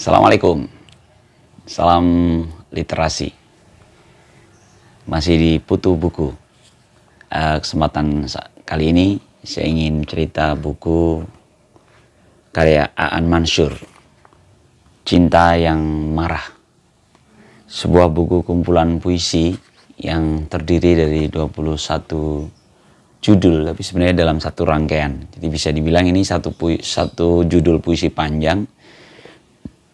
Assalamualaikum, salam literasi. Masih di Putu Buku. Kesempatan kali ini saya ingin cerita buku karya Aan Mansur, Cinta yang Marah. Sebuah buku kumpulan puisi yang terdiri dari 21 judul, tapi sebenarnya dalam satu rangkaian. Jadi bisa dibilang ini satu judul puisi panjang,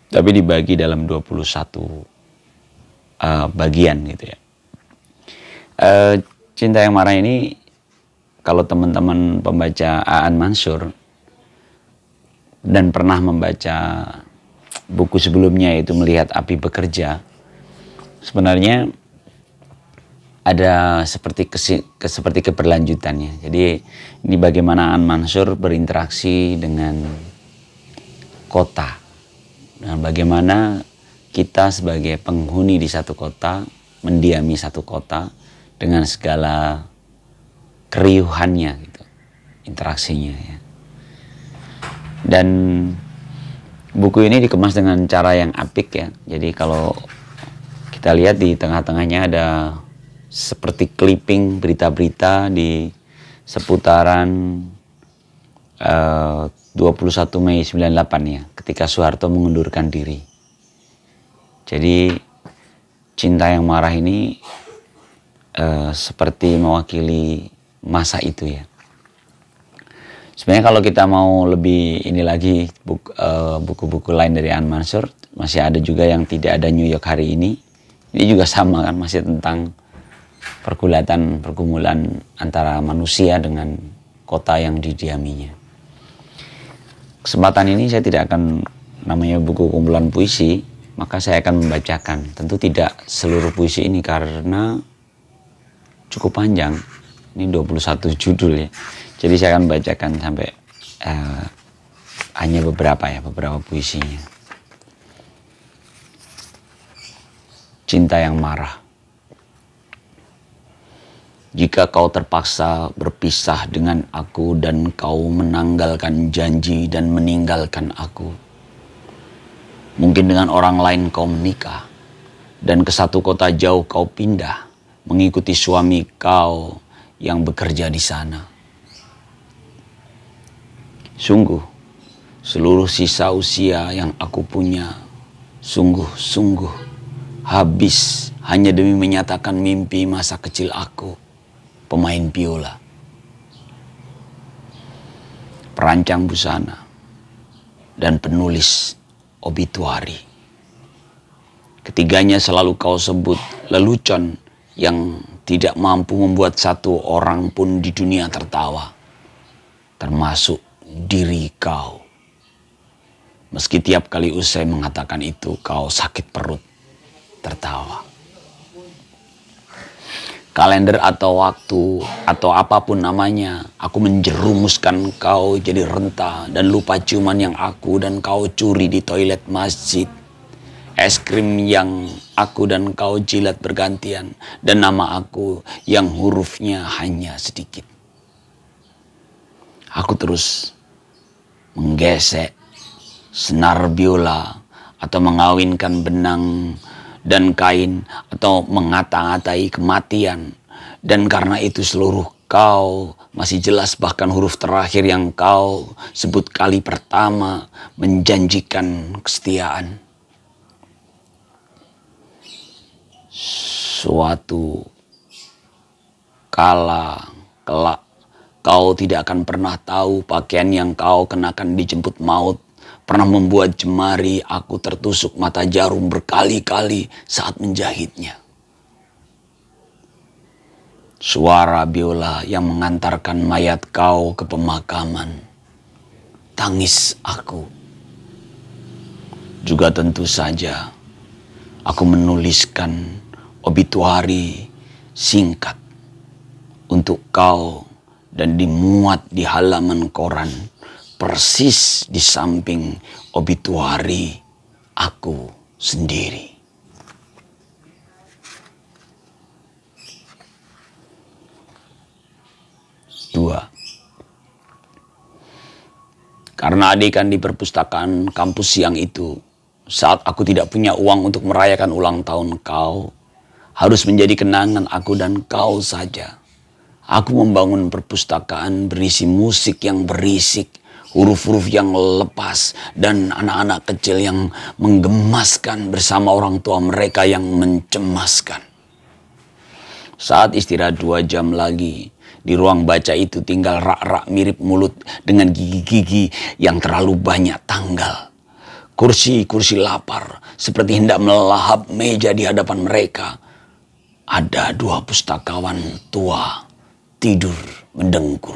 tapi dibagi dalam 21 bagian gitu ya. Cinta yang Marah ini, kalau teman-teman pembaca Aan Mansur dan pernah membaca buku sebelumnya yaitu Melihat Api Bekerja, sebenarnya ada seperti keberlanjutannya. Jadi ini bagaimana Aan Mansur berinteraksi dengan kota, dan bagaimana kita sebagai penghuni di satu kota, mendiami satu kota dengan segala keriuhannya gitu, interaksinya ya. Dan buku ini dikemas dengan cara yang apik ya. Jadi kalau kita lihat di tengah-tengahnya ada seperti clipping berita-berita di seputaran 21 Mei 98 ya, ketika Soeharto mengundurkan diri. Jadi Cinta yang Marah ini seperti mewakili masa itu ya. Sebenarnya kalau kita mau lebih ini lagi, buku-buku lain dari Aan Mansur masih ada juga yang Tidak Ada New York Hari Ini. Ini juga sama kan, masih tentang pergumulan antara manusia dengan kota yang didiaminya. Kesempatan ini saya tidak akan, namanya buku kumpulan puisi, maka saya akan membacakan. Tentu tidak seluruh puisi ini karena cukup panjang. Ini 21 judul ya. Jadi saya akan bacakan sampai hanya beberapa puisinya. Cinta yang Marah. Jika kau terpaksa berpisah dengan aku dan kau menanggalkan janji dan meninggalkan aku, mungkin dengan orang lain kau menikah dan ke satu kota jauh kau pindah mengikuti suami kau yang bekerja di sana. Sungguh, seluruh sisa usia yang aku punya sungguh-sungguh habis hanya demi menyatakan mimpi masa kecil aku, pemain biola, perancang busana, dan penulis obituari. Ketiganya selalu kau sebut lelucon yang tidak mampu membuat satu orang pun di dunia tertawa, termasuk diri kau. Meski tiap kali usai mengatakan itu kau sakit perut tertawa. Kalender atau waktu atau apapun namanya, aku menjerumuskan kau jadi renta dan lupa ciuman yang aku dan kau curi di toilet masjid. Es krim yang aku dan kau jilat bergantian, dan nama aku yang hurufnya hanya sedikit. Aku terus menggesek senar biola atau mengawinkan benang dan kain atau mengata-ngatai kematian. Dan karena itu seluruh kau masih jelas, bahkan huruf terakhir yang kau sebut kali pertama menjanjikan kesetiaan. Suatu kala kelak kau tidak akan pernah tahu pakaian yang kau kenakan dijemput maut pernah membuat jemari aku tertusuk mata jarum berkali-kali saat menjahitnya. Suara biola yang mengantarkan mayat kau ke pemakaman. Tangis aku. Juga tentu saja aku menuliskan obituari singkat untuk kau dan dimuat di halaman koran persis di samping obituari aku sendiri. Dua. Karena adegan di perpustakaan kampus siang itu saat aku tidak punya uang untuk merayakan ulang tahun kau, harus menjadi kenangan aku dan kau saja. Aku membangun perpustakaan berisi musik yang berisik, huruf-huruf yang lepas, dan anak-anak kecil yang menggemaskan bersama orang tua mereka yang mencemaskan. Saat istirahat 2 jam lagi, di ruang baca itu tinggal rak-rak mirip mulut dengan gigi-gigi yang terlalu banyak tanggal. Kursi-kursi lapar seperti hendak melahap meja di hadapan mereka. Ada 2 pustakawan tua tidur mendengkur.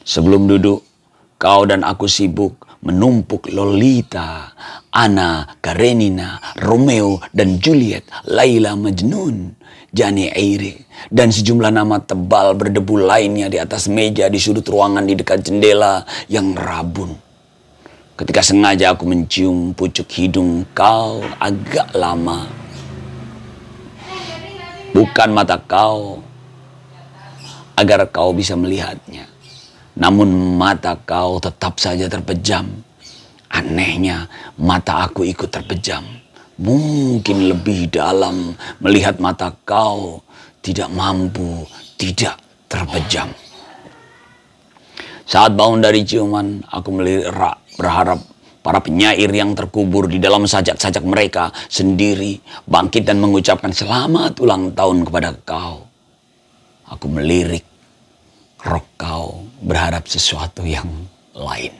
Sebelum duduk, kau dan aku sibuk menumpuk Lolita, Anna, Karenina, Romeo dan Juliet, Laila Majnun, Jane Eyre, dan sejumlah nama tebal berdebu lainnya di atas meja di sudut ruangan di dekat jendela yang rabun. Ketika sengaja aku mencium pucuk hidung kau agak lama. Bukan mata kau, agar kau bisa melihatnya. Namun mata kau tetap saja terpejam. Anehnya, mata aku ikut terpejam. Mungkin lebih dalam melihat mata kau tidak mampu tidak terpejam. Saat bangun dari ciuman, aku melirik berharap para penyair yang terkubur di dalam sajak-sajak mereka sendiri bangkit dan mengucapkan selamat ulang tahun kepada kau. Aku melirik rok kau berharap sesuatu yang lain.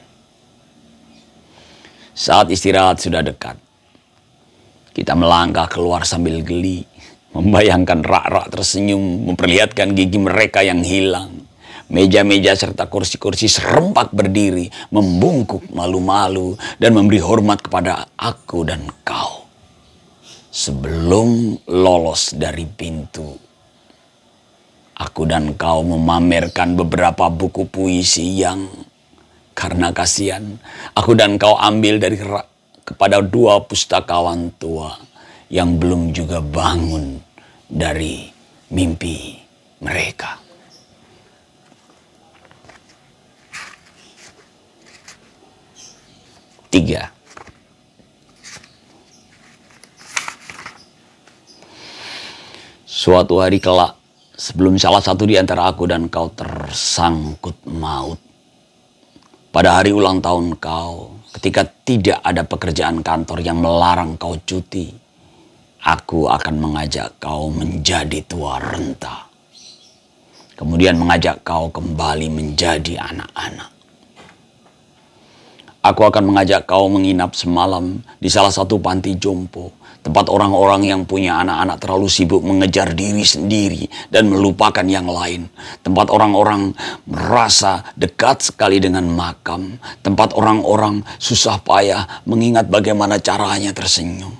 Saat istirahat sudah dekat, kita melangkah keluar sambil geli, membayangkan rak-rak tersenyum memperlihatkan gigi mereka yang hilang. Meja-meja serta kursi-kursi serempak berdiri, membungkuk malu-malu dan memberi hormat kepada aku dan kau. Sebelum lolos dari pintu, aku dan kau memamerkan beberapa buku puisi yang, karena kasihan, aku dan kau ambil dari rak kepada 2 pustakawan tua yang belum juga bangun dari mimpi mereka. Tiga. Suatu hari kelak, sebelum salah satu di antara aku dan kau tersangkut maut, pada hari ulang tahun kau, ketika tidak ada pekerjaan kantor yang melarang kau cuti, aku akan mengajak kau menjadi tua renta. Kemudian mengajak kau kembali menjadi anak-anak. Aku akan mengajak kau menginap semalam di salah satu panti jompo, tempat orang-orang yang punya anak-anak terlalu sibuk mengejar diri sendiri dan melupakan yang lain. Tempat orang-orang merasa dekat sekali dengan makam. Tempat orang-orang susah payah mengingat bagaimana caranya tersenyum.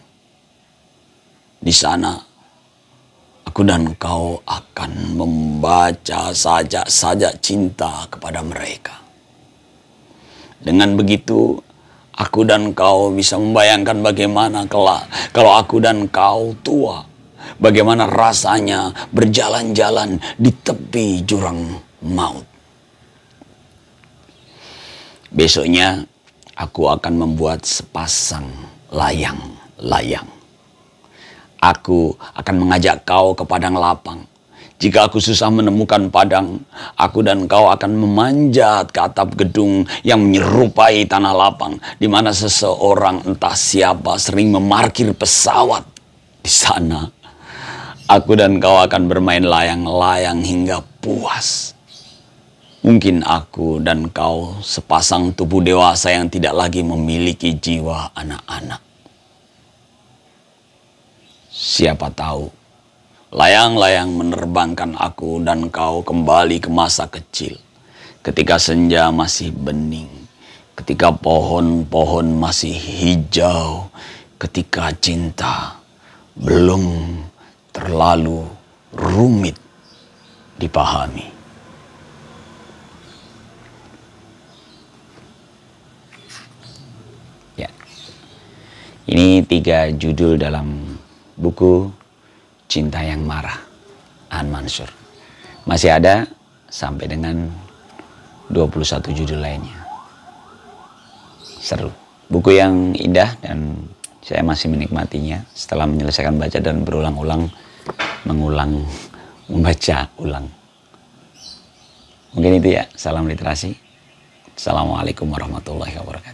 Di sana, aku dan kau akan membaca sajak-sajak cinta kepada mereka. Dengan begitu, aku dan kau bisa membayangkan bagaimana kelak kalau aku dan kau tua. Bagaimana rasanya berjalan-jalan di tepi jurang maut. Besoknya, aku akan membuat sepasang layang-layang. Aku akan mengajak kau ke padang lapang. Jika aku susah menemukan padang, aku dan kau akan memanjat ke atap gedung yang menyerupai tanah lapang, di mana seseorang entah siapa sering memarkir pesawat. Di sana, aku dan kau akan bermain layang-layang hingga puas. Mungkin aku dan kau sepasang tubuh dewasa yang tidak lagi memiliki jiwa anak-anak. Siapa tahu, layang-layang menerbangkan aku dan kau kembali ke masa kecil. Ketika senja masih bening, ketika pohon-pohon masih hijau, ketika cinta belum terlalu rumit dipahami. Ya, ini 3 judul dalam buku Cinta yang Marah, An Mansur. Masih ada sampai dengan 21 judul lainnya. Seru. Buku yang indah dan saya masih menikmatinya setelah menyelesaikan baca dan berulang-ulang membaca ulang. Mungkin itu ya, salam literasi. Assalamualaikum warahmatullahi wabarakatuh.